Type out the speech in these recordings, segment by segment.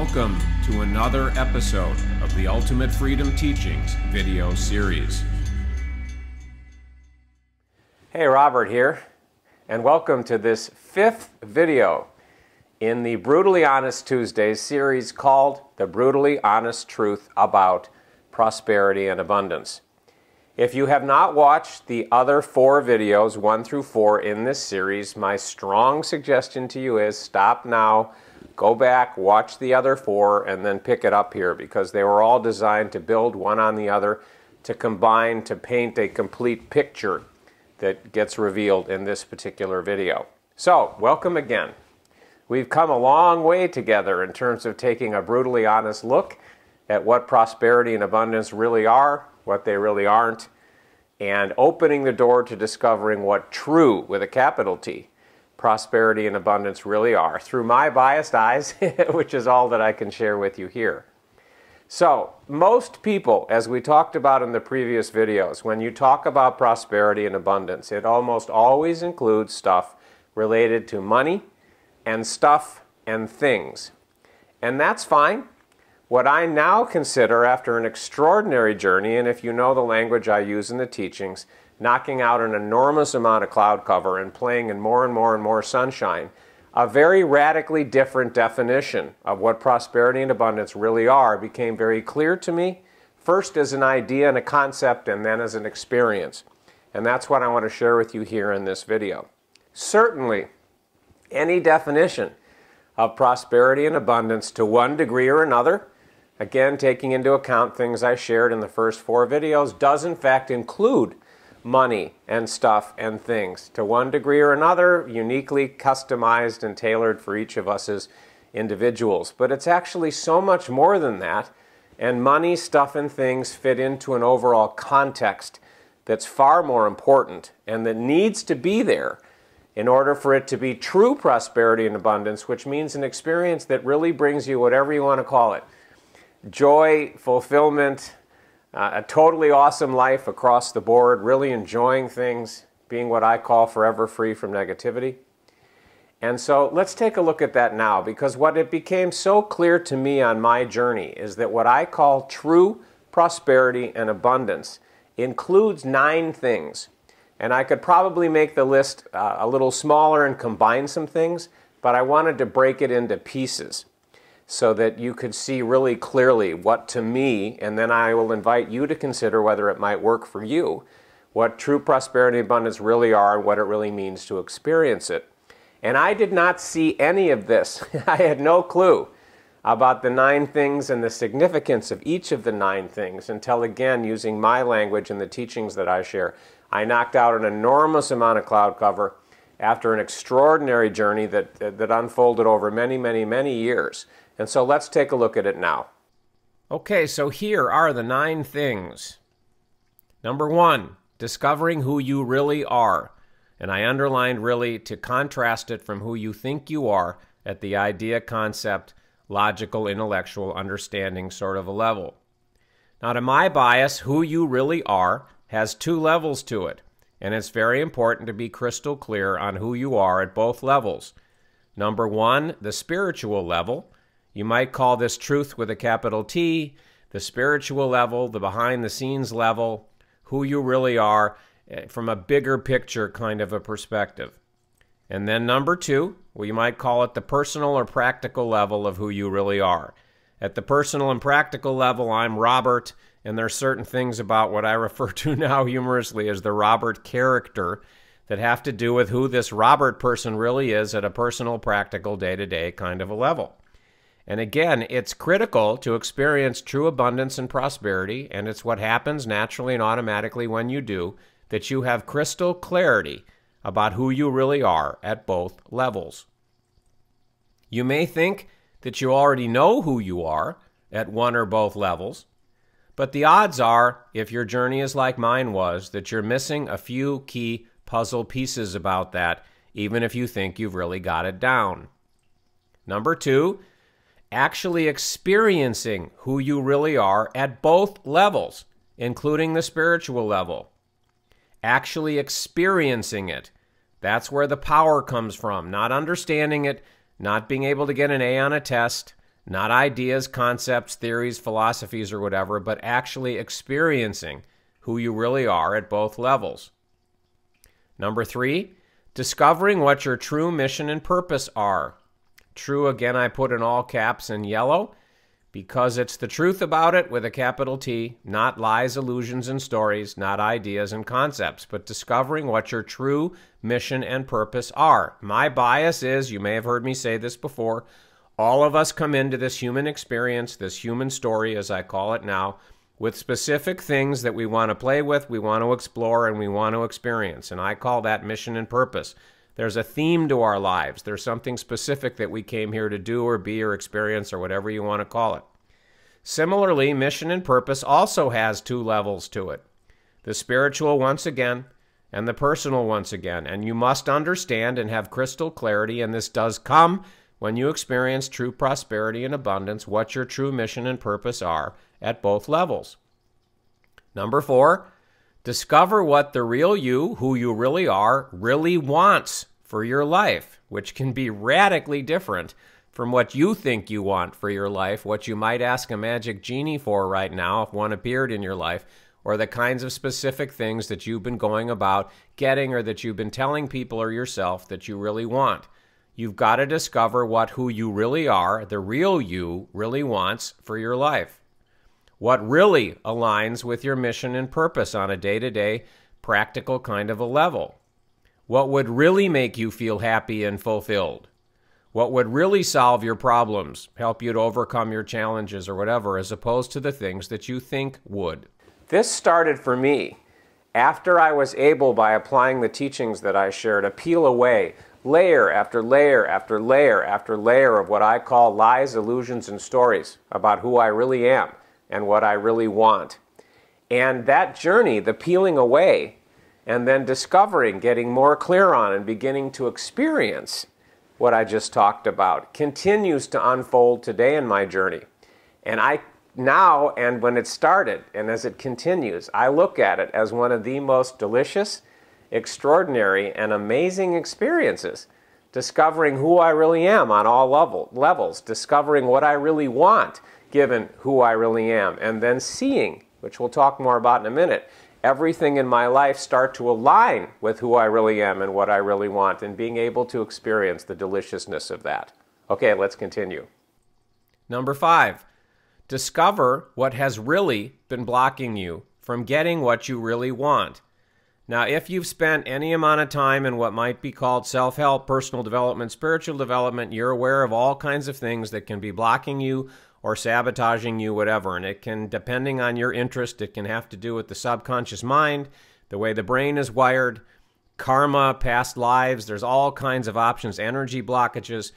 Welcome to another episode of the Ultimate Freedom Teachings video series. Hey, Robert here, and welcome to this fifth video in the Brutally Honest Tuesdays series called The Brutally Honest Truth About Prosperity and Abundance. If you have not watched the other four videos, 1 through 4, in this series, my strong suggestion to you is stop now, go back, watch the other 4, and then pick it up here, because they were all designed to build one on the other, to combine, to paint a complete picture that gets revealed in this particular video. So, welcome again. We've come a long way together in terms of taking a brutally honest look at what prosperity and abundance really are, what they really aren't, and opening the door to discovering what true, with a capital T, prosperity and abundance really are, through my biased eyes, which is all that I can share with you here. So, most people, as we talked about in the previous videos, when you talk about prosperity and abundance, it almost always includes stuff related to money and stuff and things. And that's fine. What I now consider, after an extraordinary journey, and if you know the language I use in the teachings, knocking out an enormous amount of cloud cover and playing in more and more and more sunshine, a very radically different definition of what prosperity and abundance really are became very clear to me, first as an idea and a concept, and then as an experience. And that's what I want to share with you here in this video. Certainly, any definition of prosperity and abundance to one degree or another, again taking into account things I shared in the first 4 videos, does in fact include money and stuff and things to one degree or another, uniquely customized and tailored for each of us as individuals. But it's actually so much more than that, and money, stuff, and things fit into an overall context that's far more important and that needs to be there in order for it to be true prosperity and abundance, which means an experience that really brings you whatever you want to call it. Joy, fulfillment, a totally awesome life across the board, really enjoying things, being what I call forever free from negativity. And so let's take a look at that now, because what it became so clear to me on my journey is that what I call true prosperity and abundance includes 9 things. And I could probably make the list a little smaller and combine some things, but I wanted to break it into pieces so that you could see really clearly what to me, and then I will invite you to consider whether it might work for you, what true prosperity and abundance really are and what it really means to experience it. And I did not see any of this. I had no clue about the 9 things and the significance of each of the 9 things until, again, using my language and the teachings that I share, I knocked out an enormous amount of cloud cover after an extraordinary journey that unfolded over many, many, many years. And so let's take a look at it now. Okay, so here are the 9 things. Number 1, discovering who you really are. And I underlined really to contrast it from who you think you are at the idea, concept, logical, intellectual, understanding sort of a level. Now, to my bias, who you really are has 2 levels to it. And it's very important to be crystal clear on who you are at both levels. Number 1, the spiritual level. You might call this truth with a capital T, the spiritual level, the behind-the-scenes level, who you really are from a bigger picture kind of a perspective. And then number 2, we might call it the personal or practical level of who you really are. At the personal and practical level, I'm Robert, and there are certain things about what I refer to now humorously as the Robert character that have to do with who this Robert person really is at a personal, practical, day-to-day kind of a level. And again, it's critical to experience true abundance and prosperity, and it's what happens naturally and automatically when you do, that you have crystal clarity about who you really are at both levels. You may think that you already know who you are at one or both levels, but the odds are, if your journey is like mine was, that you're missing a few key puzzle pieces about that, even if you think you've really got it down. Number 2, actually experiencing who you really are at both levels, including the spiritual level. Actually experiencing it. That's where the power comes from. Not understanding it, not being able to get an A on a test, Not ideas, concepts, theories, philosophies, or whatever, but actually experiencing who you really are at both levels. Number 3, discovering what your true mission and purpose are. True, again, I put in all caps in yellow because it's the truth about it with a capital T, not lies, illusions, and stories, not ideas and concepts, but discovering what your true mission and purpose are. My bias is, you may have heard me say this before, all of us come into this human experience, this human story, as I call it now, with specific things that we want to play with, we want to explore, and we want to experience. And I call that mission and purpose. There's a theme to our lives. There's something specific that we came here to do or be or experience or whatever you want to call it. Similarly, mission and purpose also has 2 levels to it. The spiritual once again, and the personal once again. And you must understand and have crystal clarity, and this does come when you experience true prosperity and abundance, what your true mission and purpose are at both levels. Number 4, discover what the real you, who you really are, really wants for your life, which can be radically different from what you think you want for your life, what you might ask a magic genie for right now if one appeared in your life, or the kinds of specific things that you've been going about getting or that you've been telling people or yourself that you really want. You've got to discover what who you really are, the real you, really wants for your life. What really aligns with your mission and purpose on a day-to-day, practical kind of a level. What would really make you feel happy and fulfilled? What would really solve your problems, help you to overcome your challenges or whatever, as opposed to the things that you think would. This started for me after I was able, by applying the teachings that I shared, to peel away layer after layer after layer after layer of what I call lies, illusions, and stories about who I really am and what I really want. And that journey, the peeling away, and then discovering, getting more clear on, and beginning to experience what I just talked about, continues to unfold today in my journey. And I now, and when it started, and as it continues, I look at it as one of the most delicious, extraordinary, and amazing experiences. Discovering who I really am on all levels, discovering what I really want, given who I really am, and then seeing, which we'll talk more about in a minute, everything in my life start to align with who I really am and what I really want, and being able to experience the deliciousness of that. Okay, let's continue. Number 5, discover what has really been blocking you from getting what you really want. Now, if you've spent any amount of time in what might be called self-help, personal development, spiritual development, you're aware of all kinds of things that can be blocking you or sabotaging you, whatever. And it can, depending on your interest, it can have to do with the subconscious mind, the way the brain is wired, karma, past lives. There's all kinds of options, energy blockages,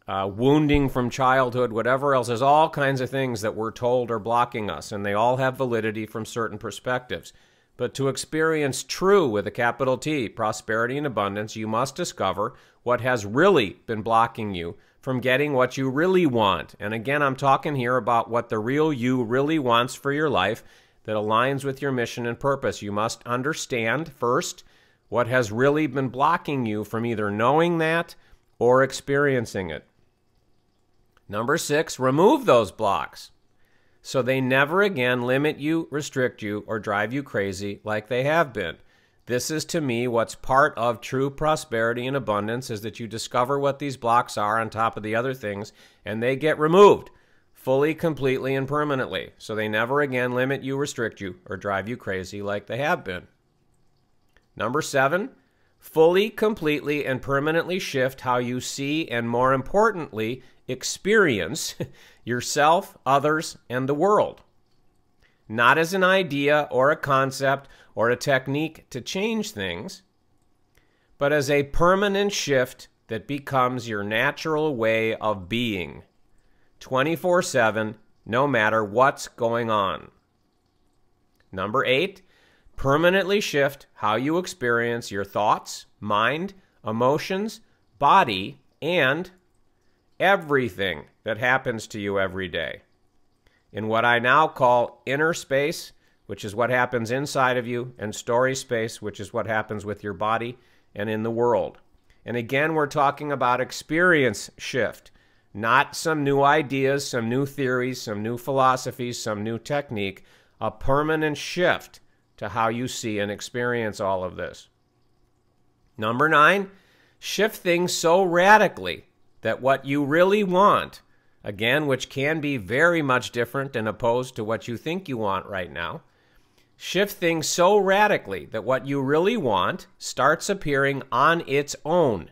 wounding from childhood, whatever else. There's all kinds of things that we're told are blocking us, and they all have validity from certain perspectives. But to experience true, with a capital T, prosperity and abundance, you must discover what has really been blocking you from getting what you really want. And again, I'm talking here about what the real you really wants for your life that aligns with your mission and purpose. You must understand first what has really been blocking you from either knowing that or experiencing it. Number 6, remove those blocks so they never again limit you, restrict you, or drive you crazy like they have been. This is, to me, what's part of true prosperity and abundance, is that you discover what these blocks are on top of the other things, and they get removed fully, completely, and permanently, so they never again limit you, restrict you, or drive you crazy like they have been. Number 7, fully, completely, and permanently shift how you see and, more importantly, experience yourself, others, and the world. Not as an idea or a concept or a technique to change things, but as a permanent shift that becomes your natural way of being, 24/7, no matter what's going on. Number 8, permanently shift how you experience your thoughts, mind, emotions, body, and everything that happens to you every day. In what I now call inner space, which is what happens inside of you, and story space, which is what happens with your body and in the world. And again, we're talking about experience shift, Not some new ideas, some new theories, some new philosophies, some new technique. A permanent shift to how you see and experience all of this. Number 9, shift things so radically that what you really want, again, which can be very much different and opposed to what you think you want right now, shift things so radically that what you really want starts appearing on its own,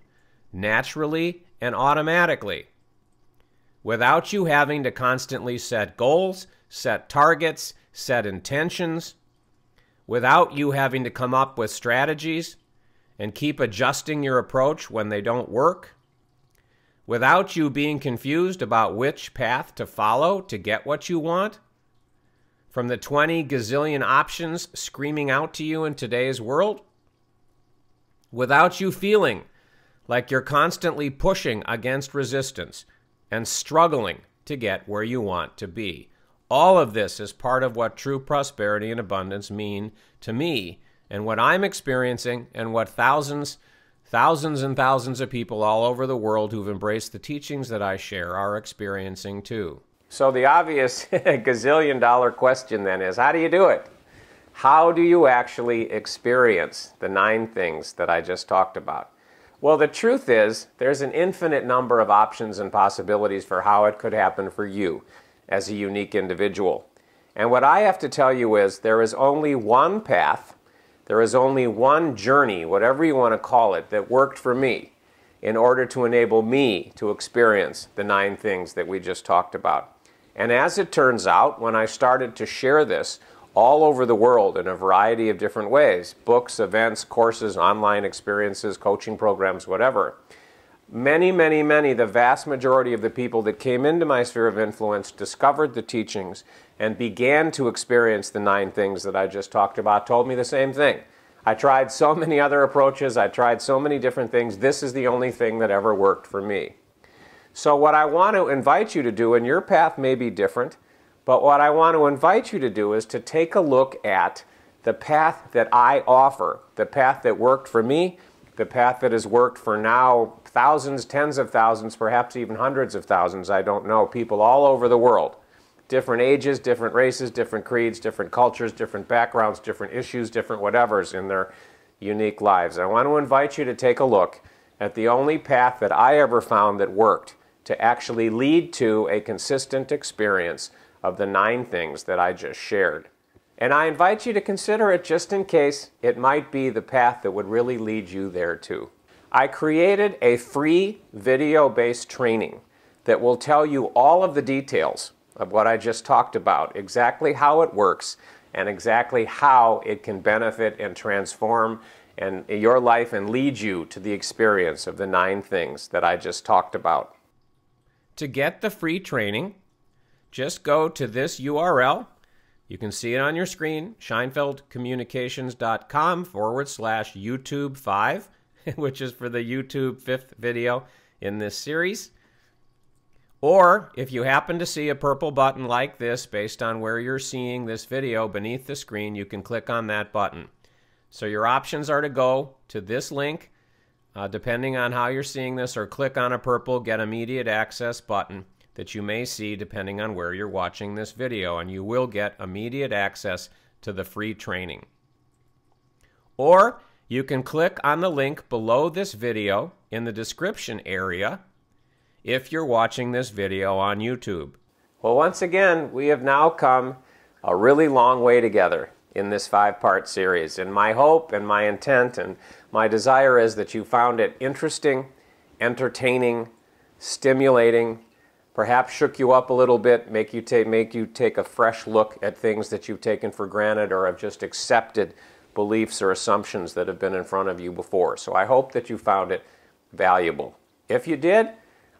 naturally and automatically, without you having to constantly set goals, set targets, set intentions, without you having to come up with strategies and keep adjusting your approach when they don't work, without you being confused about which path to follow to get what you want, from the 20 gazillion options screaming out to you in today's world, without you feeling like you're constantly pushing against resistance and struggling to get where you want to be. All of this is part of what true prosperity and abundance mean to me and what I'm experiencing and what thousands and thousands of people all over the world who've embraced the teachings that I share are experiencing too. So the obvious gazillion-dollar question then is, how do you do it? How do you actually experience the 9 things that I just talked about? Well, the truth is, there's an infinite number of options and possibilities for how it could happen for you as a unique individual. And what I have to tell you is, there is only one path, there is only one journey, whatever you want to call it, that worked for me in order to enable me to experience the 9 things that we just talked about. And as it turns out, when I started to share this all over the world in a variety of different ways, books, events, courses, online experiences, coaching programs, whatever, many, the vast majority of the people that came into my sphere of influence discovered the teachings and began to experience the 9 things that I just talked about, told me the same thing. I tried so many other approaches, I tried so many different things, this is the only thing that ever worked for me. So what I want to invite you to do, and your path may be different, but what I want to invite you to do is to take a look at the path that I offer, the path that worked for me, the path that has worked for now thousands, tens of thousands, perhaps even hundreds of thousands, I don't know, people all over the world. Different ages, different races, different creeds, different cultures, different backgrounds, different issues, different whatevers in their unique lives. I want to invite you to take a look at the only path that I ever found that worked to actually lead to a consistent experience of the 9 things that I just shared. And I invite you to consider it just in case it might be the path that would really lead you there too. I created a free video-based training that will tell you all of the details of what I just talked about, exactly how it works and exactly how it can benefit and transform your life and lead you to the experience of the 9 things that I just talked about. To get the free training, just go to this URL. You can see it on your screen, scheinfeldcommunications.com/YouTube5, which is for the YouTube 5th video in this series. Or if you happen to see a purple button like this based on where you're seeing this video beneath the screen, you can click on that button. So your options are to go to this link, depending on how you're seeing this, or click on a purple Get Immediate Access button that you may see depending on where you're watching this video, and you will get immediate access to the free training. Or you can click on the link below this video in the description area if you're watching this video on YouTube. Well, once again, we have now come a really long way together in this 5-part series, and my hope and my intent and my desire is that you found it interesting, entertaining, stimulating, perhaps shook you up a little bit, make you take a fresh look at things that you've taken for granted or have just accepted beliefs or assumptions that have been in front of you before. So I hope that you found it valuable. If you did,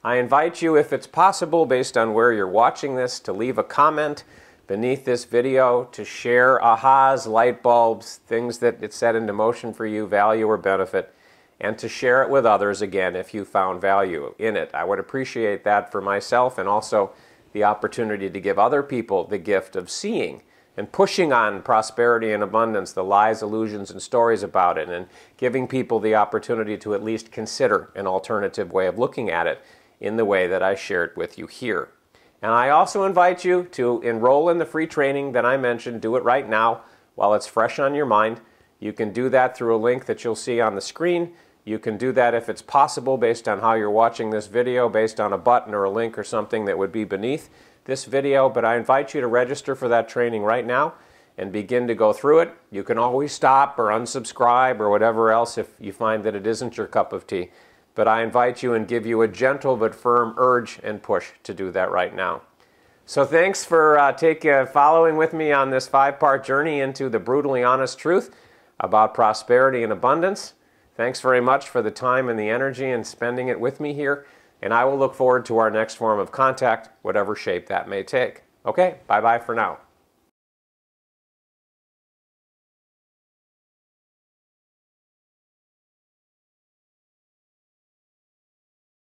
I invite you, if it's possible, based on where you're watching this, to leave a comment beneath this video, to share ahas, light bulbs, things that it set into motion for you, value or benefit, and to share it with others again if you found value in it. I would appreciate that for myself, and also the opportunity to give other people the gift of seeing and pushing on prosperity and abundance, the lies, illusions, and stories about it, and giving people the opportunity to at least consider an alternative way of looking at it in the way that I shared with you here. And I also invite you to enroll in the free training that I mentioned. Do it right now while it's fresh on your mind. You can do that through a link that you'll see on the screen. You can do that if it's possible based on how you're watching this video, based on a button or a link or something that would be beneath this video. But I invite you to register for that training right now and begin to go through it. You can always stop or unsubscribe or whatever else if you find that it isn't your cup of tea. But I invite you and give you a gentle but firm urge and push to do that right now. So thanks for following with me on this 5-part journey into the brutally honest truth about prosperity and abundance. Thanks very much for the time and the energy and spending it with me here. And I will look forward to our next form of contact, whatever shape that may take. Okay, bye-bye for now.